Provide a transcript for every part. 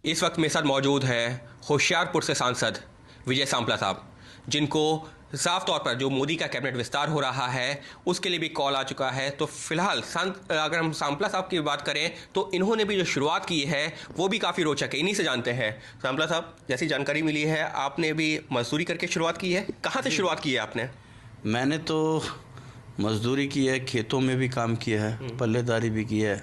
इस वक्त मेरे साथ मौजूद हैं होशियारपुर से सांसद विजय सांपला साहब, जिनको साफ तौर पर जो मोदी का कैबिनेट विस्तार हो रहा है उसके लिए भी कॉल आ चुका है। तो फिलहाल अगर हम सांपला साहब की बात करें तो इन्होंने भी जो शुरुआत की है वो भी काफ़ी रोचक है। इन्हीं से जानते हैं सांपला साहब, जैसी जानकारी मिली है आपने भी मजदूरी करके शुरुआत की है, कहाँ से शुरुआत की है आपने? मैंने तो मजदूरी की है, खेतों में भी काम किया है, पल्लेदारी भी की है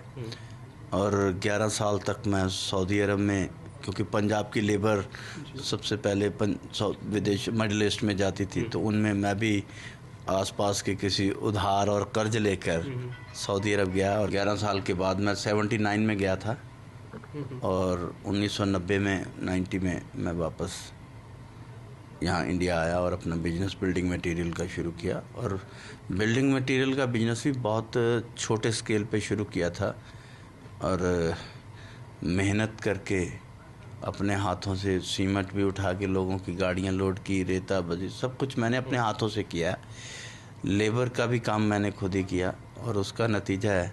और 11 साल तक मैं सऊदी अरब में, क्योंकि पंजाब की लेबर सबसे पहले विदेश मिडिल ईस्ट में जाती थी, तो उनमें मैं भी आसपास के किसी उधार और कर्ज लेकर सऊदी अरब गया। और 11 साल के बाद मैं 79 में गया था और 1990 में 90 में मैं वापस यहाँ इंडिया आया और अपना बिजनेस बिल्डिंग मटेरियल का शुरू किया। और बिल्डिंग मटेरियल का बिजनेस भी बहुत छोटे स्केल पे शुरू किया था और मेहनत करके अपने हाथों से सीमेंट भी उठा के लोगों की गाड़ियाँ लोड की, रेता बजी, सब कुछ मैंने अपने हाथों से किया। लेबर का भी काम मैंने खुद ही किया और उसका नतीजा है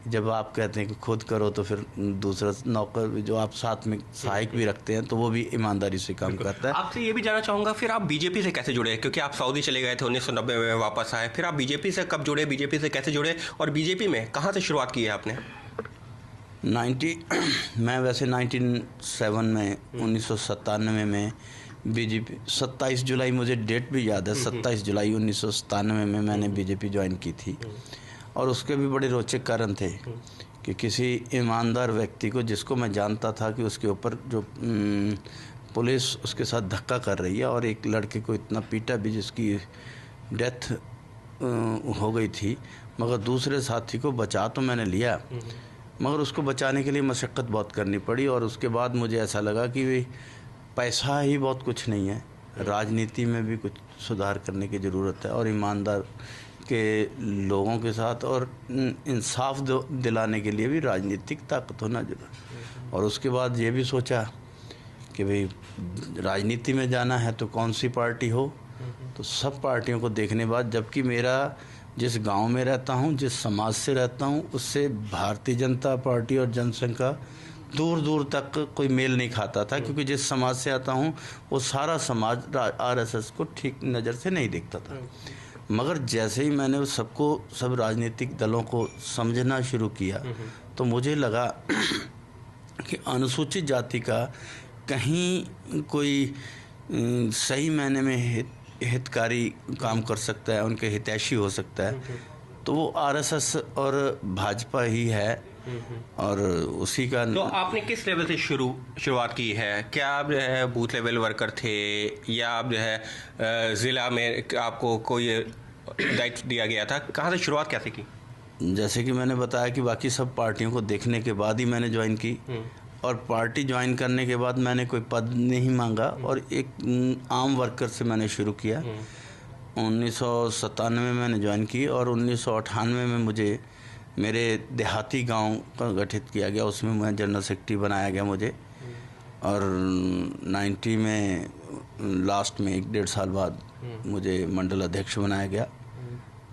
जब आप कहते हैं कि खुद करो तो फिर दूसरा नौकर जो आप साथ में सहायक भी रखते हैं तो वो भी ईमानदारी से काम करता है। आपसे ये भी जानना चाहूँगा, फिर आप बीजेपी से कैसे जुड़े? क्योंकि आप सऊदी चले गए थे, 1990 में वापस आए, फिर आप बीजेपी से कब जुड़े, बीजेपी से कैसे जुड़े और बीजेपी में कहाँ से शुरुआत की है आपने? मैं वैसे 1997 में 1997 में बीजेपी 27 जुलाई, मुझे डेट भी याद है, 27 जुलाई 1997 में मैंने बीजेपी ज्वाइन की थी। और उसके भी बड़े रोचक कारण थे कि किसी ईमानदार व्यक्ति को, जिसको मैं जानता था कि उसके ऊपर जो पुलिस उसके साथ धक्का कर रही है और एक लड़के को इतना पीटा भी जिसकी डेथ हो गई थी, मगर दूसरे साथी को बचा तो मैंने लिया, मगर उसको बचाने के लिए मशक्क़त बहुत करनी पड़ी। और उसके बाद मुझे ऐसा लगा कि पैसा ही बहुत कुछ नहीं है, राजनीति में भी कुछ सुधार करने की ज़रूरत है और ईमानदार के लोगों के साथ और इंसाफ दिलाने के लिए भी राजनीतिक ताकत होना जरूरी है। और उसके बाद ये भी सोचा कि भाई राजनीति में जाना है तो कौन सी पार्टी हो, तो सब पार्टियों को देखने बाद, जबकि मेरा जिस गांव में रहता हूं, जिस समाज से रहता हूं, उससे भारतीय जनता पार्टी और जनसंघ का दूर दूर तक कोई मेल नहीं खाता था, क्योंकि जिस समाज से आता हूं वो सारा समाज आरएसएस को ठीक नज़र से नहीं देखता था। मगर जैसे ही मैंने उस सब राजनीतिक दलों को समझना शुरू किया तो मुझे लगा कि अनुसूचित जाति का कहीं कोई सही मायने में हितकारी काम कर सकता है, उनके हितैषी हो सकता है, तो वो आरएसएस और भाजपा ही है। और उसी का तो आपने किस लेवल से शुरुआत की है? क्या आप जो है बूथ लेवल वर्कर थे या आप जो है ज़िला में आपको कोई दायित्व दिया गया था? कहाँ से शुरुआत कैसे की? जैसे कि मैंने बताया कि बाकी सब पार्टियों को देखने के बाद ही मैंने ज्वाइन की और पार्टी ज्वाइन करने के बाद मैंने कोई पद नहीं मांगा और एक आम वर्कर से मैंने शुरू किया। 1997 में मैंने ज्वाइन की और 1998 में मुझे मेरे देहाती गांव का गठित किया गया, उसमें मैं जनरल सेक्रेटरी बनाया गया मुझे। और 90 में लास्ट में 1-1.5 साल बाद मुझे मंडल अध्यक्ष बनाया गया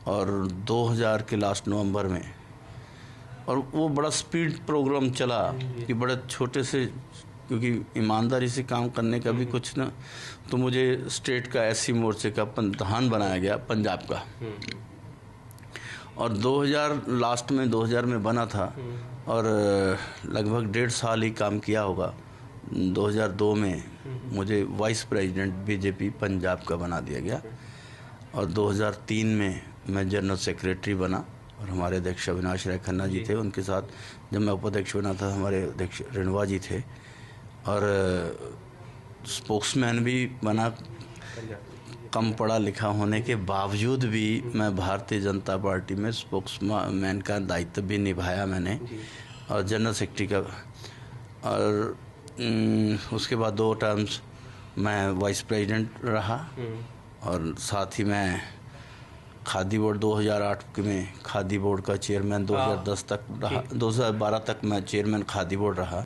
और 2000 के लास्ट नवंबर में, और वो बड़ा स्पीड प्रोग्राम चला कि बड़े छोटे से, क्योंकि ईमानदारी से काम करने का भी कुछ ना, तो मुझे स्टेट का एससी मोर्चे का प्रधान बनाया गया पंजाब का। और 2000 लास्ट में 2000 में बना था और लगभग 1.5 साल ही काम किया होगा। 2002 में मुझे वाइस प्रेसिडेंट बीजेपी पंजाब का बना दिया गया और 2003 में मैं जनरल सेक्रेटरी बना और हमारे अध्यक्ष अविनाश राय खन्ना जी थे, उनके साथ जब मैं उपाध्यक्ष बना था हमारे अध्यक्ष रेणुवा जी थे और स्पोक्समैन भी बना। कम पढ़ा लिखा होने के बावजूद भी मैं भारतीय जनता पार्टी में स्पोक्समैन का दायित्व भी निभाया मैंने और जनरल सेक्रेटरी का। और उसके बाद 2 टर्म्स मैं वाइस प्रेसिडेंट रहा और साथ ही मैं खादी बोर्ड 2008 में खादी बोर्ड का चेयरमैन 2010 तक रहा, 2012 तक मैं चेयरमैन खादी बोर्ड रहा।